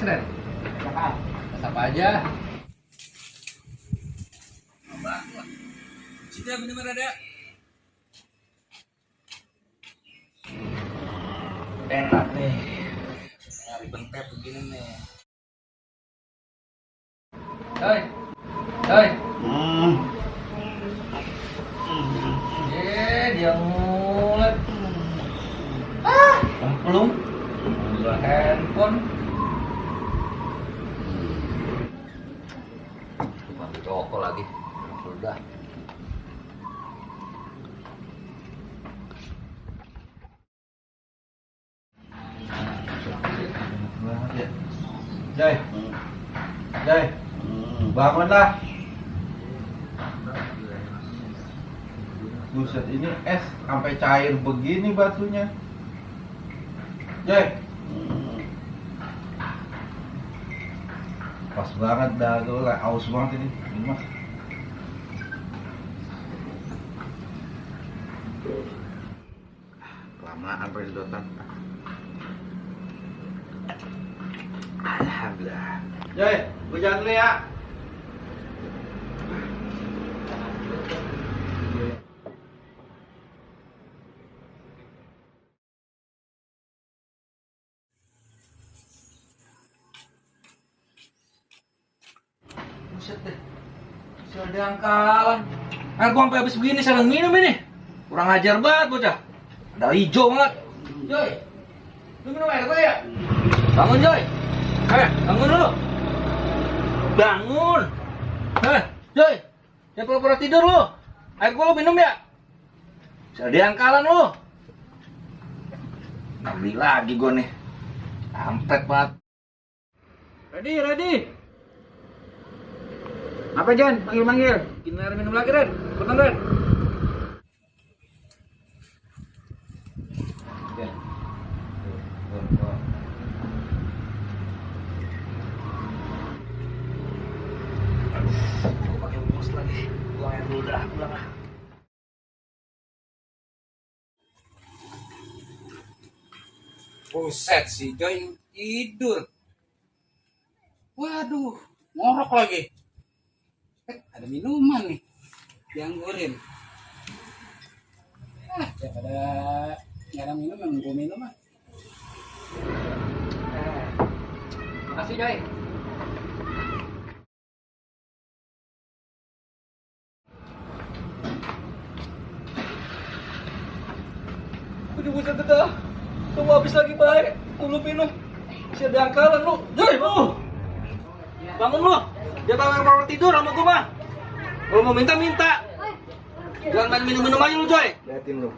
Ren? Apa aja? Sini bener ada. Enak nih. Nyari bentep begini nih. Hei. Hei. Dia ngulet. Belum. Buka handphone. Ambil rokok lagi. Udah. Jai, Jai, bangunlah. Buset, ini es sampai cair begini batunya. Jai, pas banget dah, gue lah aus banget ini mas. Kelamaan sedotan. Alhamdulillah. Jai, gue jalan dulu ya. Buset deh. Sudah ada angkalan. Kan gua sampai habis begini sedang minum ini. Kurang ajar banget bocah. Ada hijau banget. Joy. Lu minum air apa ya? Bangun, Joy. Bangun dulu. Bangun. Joy. Jangan pura-pura tidur lu. Air gua lu minum ya? Sudah ada angkalan lu. Nggak beli lagi gua nih. Kampret banget. Ready. Apa Jan? Manggil-manggil. Bikin air minum lagi, Ren. Cepetan, Ren. Ya. Gua pakai bungkus lagi. Buang air dulu dah, pulang lah. Buset si Joy tidur. Waduh, ngorok lagi. Ada minuman nih. Dianggurin. Daripada nggak ada minum, yang gue minum ah. Makasih, Joy. Udah buset dah. Kamu habis lagi baik. Lu minum. Masih ada angkalan lu. Joy, bangun. Bangun lu. Dia tahu tidur sama gua mah. Kalau mau minta. Jangan main minum-minum aja lu, Joy. Liatin lu.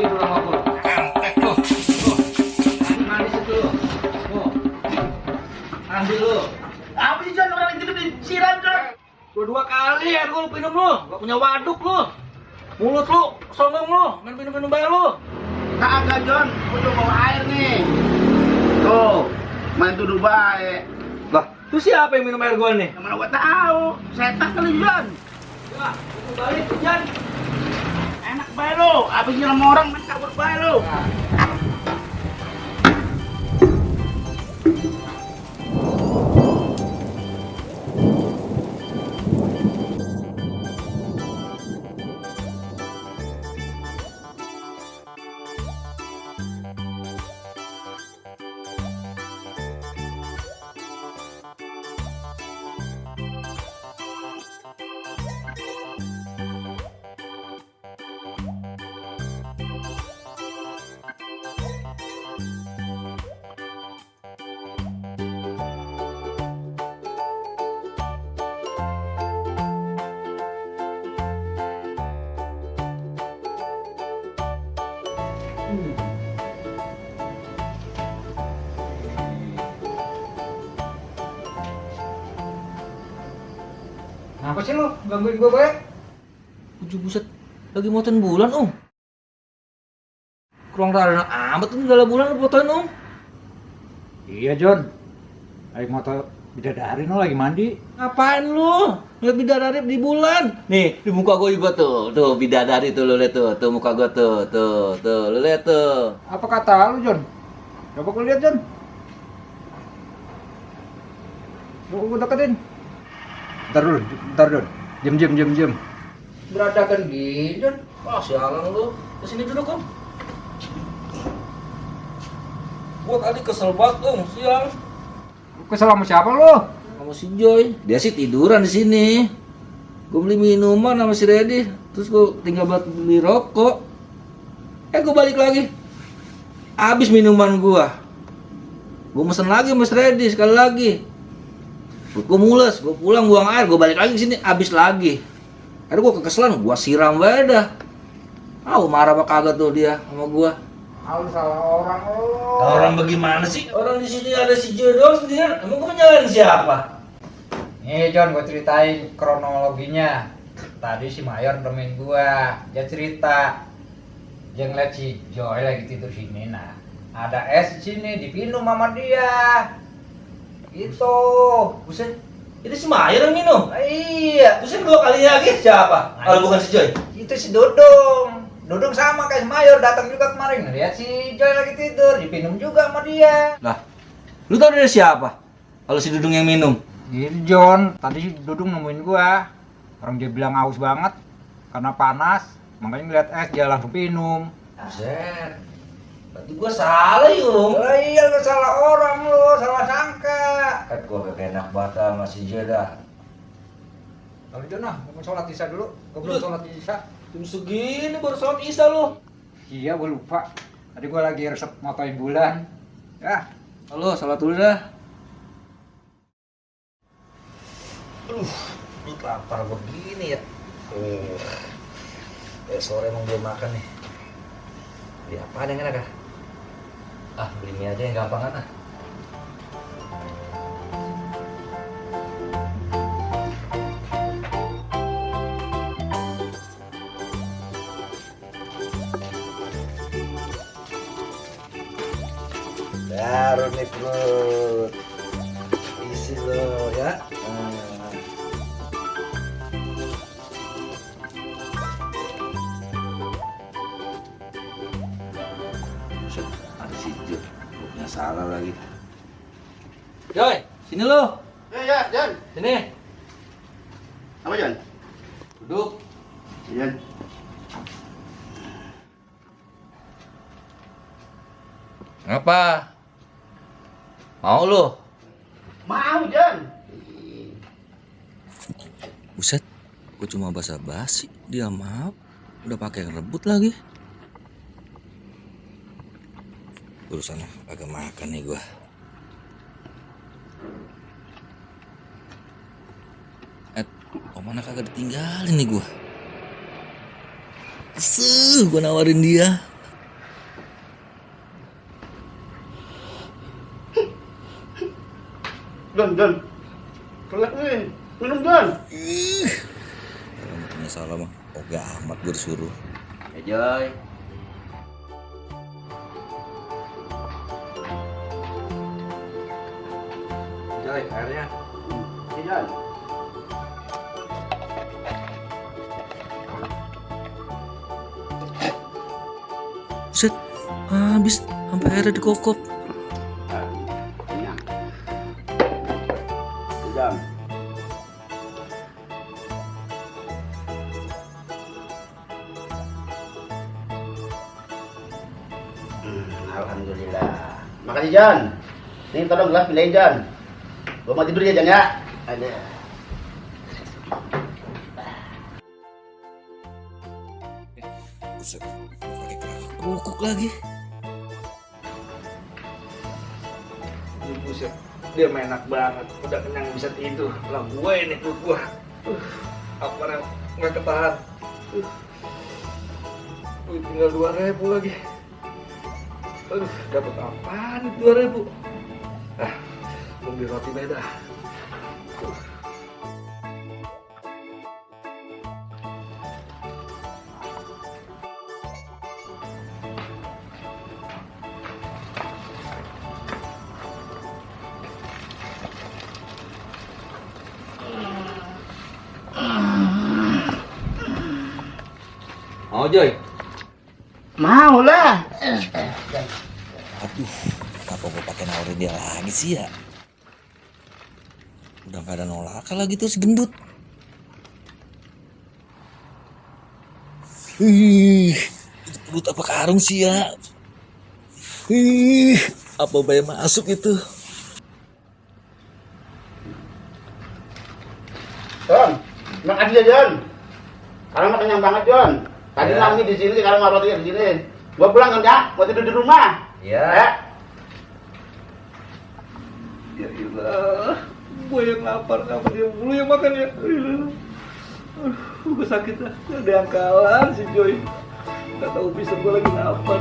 Tidur sama gua. Tuh. Manis itu lu. Tuh. Ambil lu. Apa sih Jan, orang itu disiram Jan? Dua kali air gua lu minum lu. Gak punya waduk lu. Mulut lu, sombong lu, main minum-minum bayar lu. Kagak Jon, gua udah bawa air nih. Tuh, main tuduh baik. Lah, itu siapa yang minum air gua nih? Yang mana gua tahu, setan kali Jon. Ya, balik Jan. Enak baik lu, abis nyiram orang main kabur baik lu. Apa sih lu gangguin gua gue? Ujuk buset, lagi motoin bulan kurang rada amat tuh dalam bulan lu fotoin Iya John, lagi moto Bidadari no lagi mandi. Ngapain lu? Lihat bidadari di bulan. Nih, di muka gue juga tuh. Tuh bidadari tuh lu lihat tuh. Tuh muka gue tuh. Tuh lu lihat tuh. Apa kata lu, John? Coba gua lihat, John. Coba gua deketin. Bentar, John. Diam. Beradakan gini, John. Wah, sialan lu. Kesini duduk, Om. Gua tadi kesel banget, Om. Siang. Kesel sama siapa lu? Sama si Joy. Dia sih tiduran di sini. Gue beli minuman sama si Reddy. Terus gue tinggal buat beli rokok. Gue balik lagi. Habis minuman gua. Gue mesen lagi sama si Reddy sekali lagi. Gue mules, gue pulang buang air, gue balik lagi ke sini, habis lagi. Akhirnya gue kekeselan, gue siram aja dah. Marah apa kagak tuh dia sama gua. Lu salah orang lu. Orang bagaimana sih? Orang di sini ada si Joy doang sendirian. Emang gue menyalahin siapa? Nih John, gue ceritain kronologinya. Tadi si Mayor nemenin gua, dia cerita. Dia ngeliat si Joy lagi tidur sini, nah ada es di sini, dipinum sama dia. Gitu. Buset, itu si Mayer yang minum? Iya. Terus yang dua kali lagi siapa? Kalau bukan si Joy? Itu si Dodong. Dodong sama kayak si Mayor, datang juga kemarin. Lihat si Joy lagi tidur, dipinum juga sama dia. Lah, lu tau dari siapa? Kalau si Dudung yang minum? Gini John, tadi si Dodong nemuin gua. Orang dia bilang haus banget karena panas, makanya ngeliat es dia langsung minum. Buset, berarti gua salah yung. Oh iya, lu salah orang lu, salah sangka. Kan gua gak enak banget sama si Joy dah. Kalau John nah, mau sholat isya dulu. Gua belum sholat isya. Jam segini baru sholat isya lu. Iya, gua lupa. Tadi gua lagi resep motoin bulan. Ya, Halo, sholat dulu dah. Perut lapar begini ya. Sore emang belum makan nih. Beli apa yang enak ah? Beli mie aja yang gampang kan ah. Baru nih perut. Isi lo ya. Ada si Joy, gue punya salah lagi. Joy, sini lo. Ya, Jan. Sini. Apa, Jan? Duduk. Jan. Ngapa? Mau lo? Mau, Jan. Buset, gue cuma basa-basi, dia mau. Udah pakai rebut lagi. Urusan agak makan nih gua. Mana kagak ditinggalin nih gua. Gua nawarin dia. Jan. Kelak nih. Minum, Jan. Kalau punya salah mah, oga amat gue disuruh. Joy. Joy, airnya. Ini, Jan. Buset, habis sampai airnya dikokop. Kenyang. Jan. Alhamdulillah. Makasih, Jan. Ini tolong gelas pilih, Jan. Gua mau tidur ya, Jan ya. Ada. Buset, pakai kerukuk lagi. Buset, dia main enak banget. Udah kenyang bisa tidur. Lah gue ini perut gue. Apa yang nggak ketahan. Tinggal 2.000 lagi. Dapat apaan itu 2.000? Mau beli roti beda. Mau Joy? Mau lah. Aduh, kenapa gue pakai nawarin dia lagi sih ya? Udah gak ada nolakan lagi tuh si gendut. Itu perut apa karung sih ya? Apa bayar masuk itu? John, makan aja John. Sekarang mah kenyang banget John. Tadi Ya. malamnya di sini, sekarang mau roti di sini. Gua pulang kan ya, mau tidur di rumah. Ya. Ya ilah, gue yang lapar, kenapa dia mulu yang makan ya? Gue sakit dah, ada yang kalah si Joy. Gak tahu bisa gue lagi lapar.